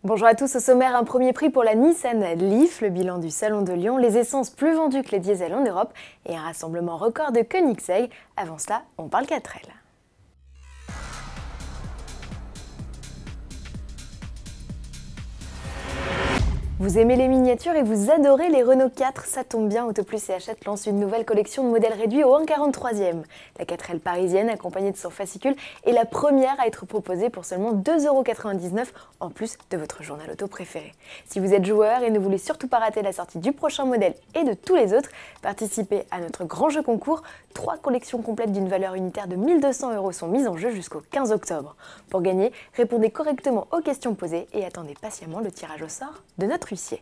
Bonjour à tous, au sommaire, un premier prix pour la Nissan Leaf, le bilan du Salon de Lyon, les essences plus vendues que les diesels en Europe et un rassemblement record de Koenigsegg. Avant cela, on parle 4L. Vous aimez les miniatures et vous adorez les Renault 4, ça tombe bien, Autoplus et Hachette lance une nouvelle collection de modèles réduits au 1,43e. La 4L parisienne, accompagnée de son fascicule, est la première à être proposée pour seulement 2,99 € en plus de votre journal auto préféré. Si vous êtes joueur et ne voulez surtout pas rater la sortie du prochain modèle et de tous les autres, participez à notre grand jeu concours. 3 collections complètes d'une valeur unitaire de 1 200 € sont mises en jeu jusqu'au 15 octobre. Pour gagner, répondez correctement aux questions posées et attendez patiemment le tirage au sort de notre huissier.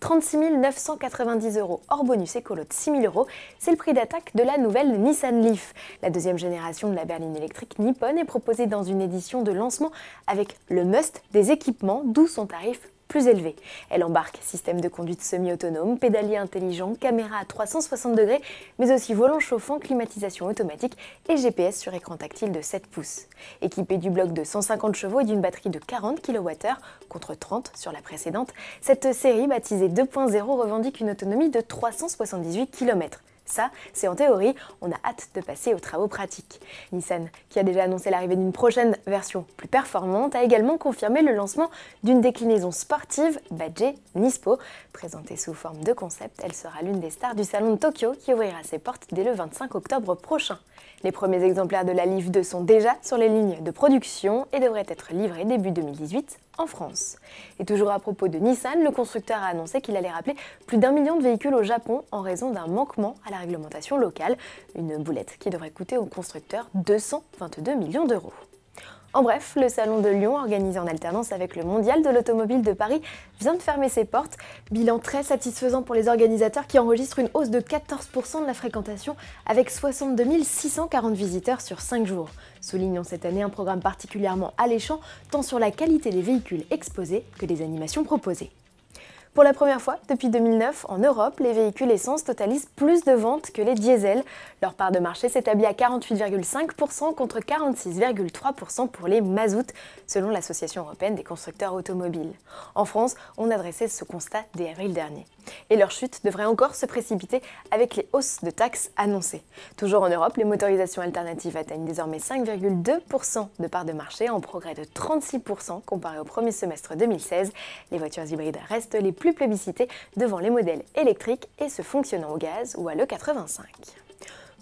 36 990 € hors bonus écolo de 6 000 €, c'est le prix d'attaque de la nouvelle Nissan Leaf. La deuxième génération de la berline électrique Nippon est proposée dans une édition de lancement avec le must des équipements, d'où son tarif plus élevé. Elle embarque système de conduite semi-autonome, pédalier intelligent, caméra à 360 degrés, mais aussi volant chauffant, climatisation automatique et GPS sur écran tactile de 7 pouces. Équipée du bloc de 150 chevaux et d'une batterie de 40 kWh contre 30 sur la précédente, cette série baptisée 2.0 revendique une autonomie de 378 km. Ça, c'est en théorie, on a hâte de passer aux travaux pratiques. Nissan, qui a déjà annoncé l'arrivée d'une prochaine version plus performante, a également confirmé le lancement d'une déclinaison sportive badgée Nispo. Présentée sous forme de concept, elle sera l'une des stars du salon de Tokyo qui ouvrira ses portes dès le 25 octobre prochain. Les premiers exemplaires de la Leaf 2 sont déjà sur les lignes de production et devraient être livrés début 2018 en France. Et toujours à propos de Nissan, le constructeur a annoncé qu'il allait rappeler plus d'1 million de véhicules au Japon en raison d'un manquement à la réglementation locale, une boulette qui devrait coûter au constructeur 222 millions €. En bref, le Salon de Lyon, organisé en alternance avec le Mondial de l'Automobile de Paris, vient de fermer ses portes. Bilan très satisfaisant pour les organisateurs qui enregistrent une hausse de 14% de la fréquentation avec 62 640 visiteurs sur 5 jours. Soulignons cette année un programme particulièrement alléchant tant sur la qualité des véhicules exposés que des animations proposées. Pour la première fois depuis 2009, en Europe, les véhicules essence totalisent plus de ventes que les diesels. Leur part de marché s'établit à 48,5% contre 46,3% pour les mazout, selon l'Association européenne des constructeurs automobiles. En France, on a dressé ce constat dès avril dernier. Et leur chute devrait encore se précipiter avec les hausses de taxes annoncées. Toujours en Europe, les motorisations alternatives atteignent désormais 5,2% de part de marché, en progrès de 36% comparé au premier semestre 2016. Les voitures hybrides restent les plus plébiscitées devant les modèles électriques et ceux fonctionnant au gaz ou à l'E85.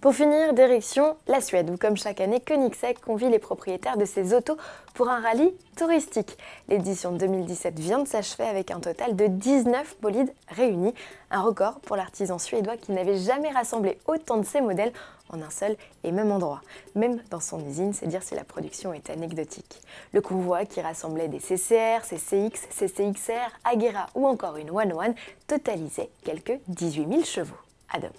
Pour finir, direction la Suède, où comme chaque année, Koenigsegg convie les propriétaires de ses autos pour un rallye touristique. L'édition 2017 vient de s'achever avec un total de 19 bolides réunis, un record pour l'artisan suédois qui n'avait jamais rassemblé autant de ses modèles en un seul et même endroit. Même dans son usine, c'est dire si la production est anecdotique. Le convoi qui rassemblait des CCR, CCX, CCXR, Agera ou encore une One One totalisait quelques 18 000 chevaux. À demain.